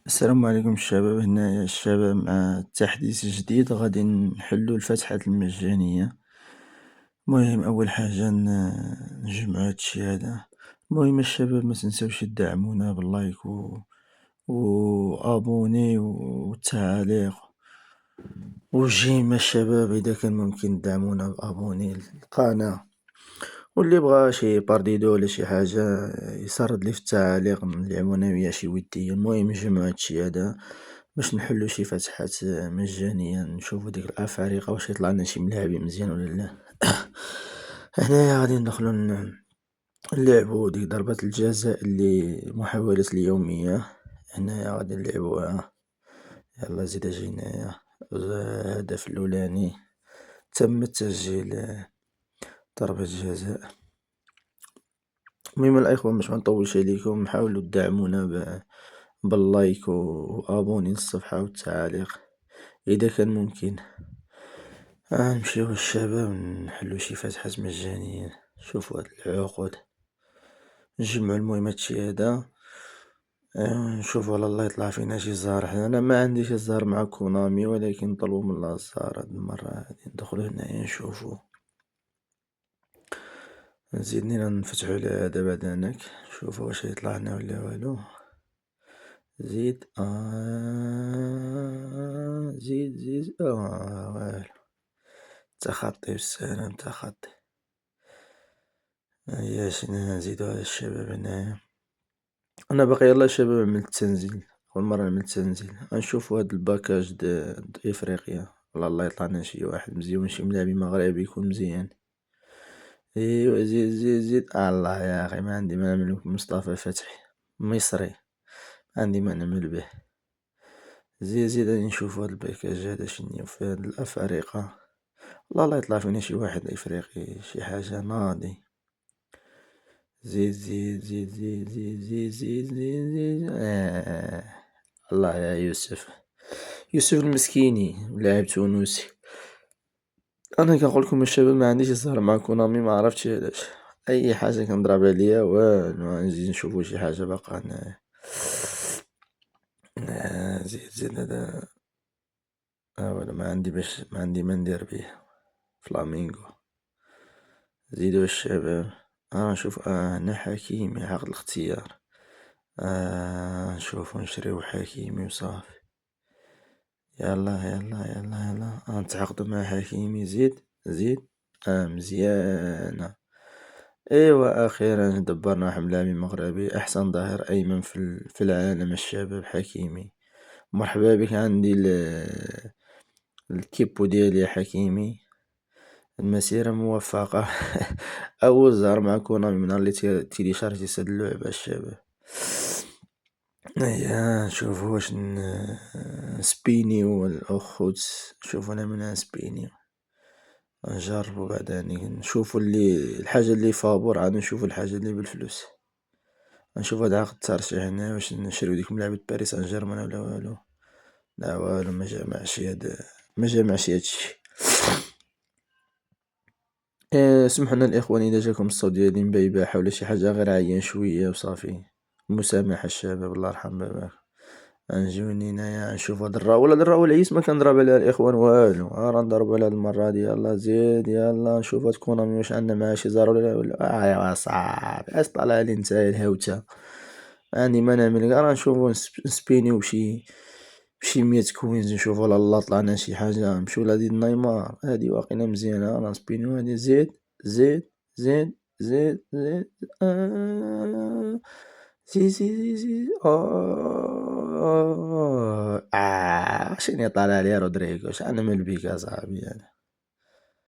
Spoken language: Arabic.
السلام عليكم الشباب. هنايا الشباب مع تحديث جديد غادي نحلو الفتحات المجانية. المهم أول حاجة نجمعو هادشي هذا. المهم الشباب متنساوش دعمونا باللايك و أبوني و التعاليق، والجيم الشباب إذا كان ممكن دعمونا بأبوني للقناة، واللي بغا شي بارديدو ولا شي حاجة يسرد لي في التعاليق نلعبو أنا وياه شي ودية. المهم نجمعو هادشي هذا باش نحلو شي فتحات مجانية، نشوفو ديك الأفارقة واش يطلعلنا شي ملاعبي مزيان ولا لا. هنايا غادي ندخلو نلعبو ديك ضربة الجزاء اللي محاولات اليومية. هنايا غادي نلعبوها. يلا زيد اجي هنايا. الهدف الأولاني تم تسجيل ضربة جزاء. المهم الإخوة باش منطولش عليكم حاولوا تدعمونا باللايك وأبوني للصفحة والتعاليق إذا كان ممكن. نمشيو الشباب نحلو شي فتحات مجانية. شوفو هاد العقود نجمعو المهم هادشي هدا. نشوفو على الله يطلع فينا شي زهر. انا ما عنديش الزهر مع كونامي، ولكن نطلبو من الله الزهر هاد المرة هادي. ندخلو هنايا نشوفو، نزيد نينا نفتحو على هدا بعدانك نشوفو واش يطلعلنا ولا والو. زيد زيد زيد والو. تخطي بالسلام تخطي. ياش نزيدو على الشباب هنايا. انا باقي يلا الشباب عملت التنزيل، اول مرة نعمل التنزيل. غنشوفو هاد الباكاج د افريقيا، والله الله يطلعنا شي واحد مزيون، شي ملاعبي مغربي يكون مزيان. ايوا زيد زيد زيد. الله يا اخي ما عندي ما نعمل مصطفى فتحي مصري، ما عندي ما نعمل به. زيد زيد غادي نشوفو هاد الباكاج هذا شنيا في هاد الافارقة. والله الله يطلع فينا شي واحد افريقي شي حاجة ناضي. زيد زيد زيد زيد زيد زيد زيد زيد زيد. الله يا يوسف، يوسف المسكيني لاعب تونسي. انا كنقولكم الشباب ما عنديش الزهر مع كونامي، ما عرفتش علاش. اي حاجة كنضرب عليا والو. نزيد نشوفو شي حاجة باقا هنايا. زيد زيد هذا والو ما عندي باش ما عندي ما ندير بيه. فلامينغو. زيدو الشباب. نشوف هنا حكيمي عقد الاختيار. نشوفو نشريو حكيمي وصافي. يلا يلا يلا يلا نتعاقدو مع حكيمي. زيد زيد. مزيانة. ايوا اخيرا دبرنا واحد ملاعبي مغربي، احسن ظهير ايمن في العالم الشباب حكيمي. مرحبا بك عندي الكيبو ديالي يا حكيمي. المسيرة موفقة. أول زهر مع كونامي من نهار اللي تيليشارجي هاد اللعبة الشباب. هيا نشوفو واش نسبينيو الأخوت. نشوفو أنا منها نسبينيو. نجربو بعداني نشوفو الحاجة اللي فابور، عاد نشوفو الحاجة اللي بالفلوس. نشوفو هاد عقد الترشيح هنا واش نشريو ديك ملعبة باريس سان جيرمان ولا والو. لا والو ما جامعش هادشي. سمحوا لنا الإخوان إذا جاكم الصوت ديالي مبيباح ولا شي حاجة، غير عيان شوية وصافي. مسامحة الشباب الله يرحم باباك. نجيو هنايا نشوفو هاد الراولة العيس ما كنضرب عليها الإخوان والو. راه نضربو على هاد المرة هادي. يلا زيد يلا نشوفو هاد كونامي واش عندنا معاه شي زهر ولا يا صاحبي اش طالعلي نتايا الهاوتة. ما عندي ما نعمل راه نشوفو نسبينيو بشي 100 كوينز. نشوفو على الله طلعنا شي حاجة. نمشيو لهادي نيمار هادي واقيلا مزيانة. راه نسبينيو هادي. زيد زيد زيد زيد زيد. زيد زيد زيد. شني طالع ليا رودريغو. اش نعمل بيك اصاحبي أنا.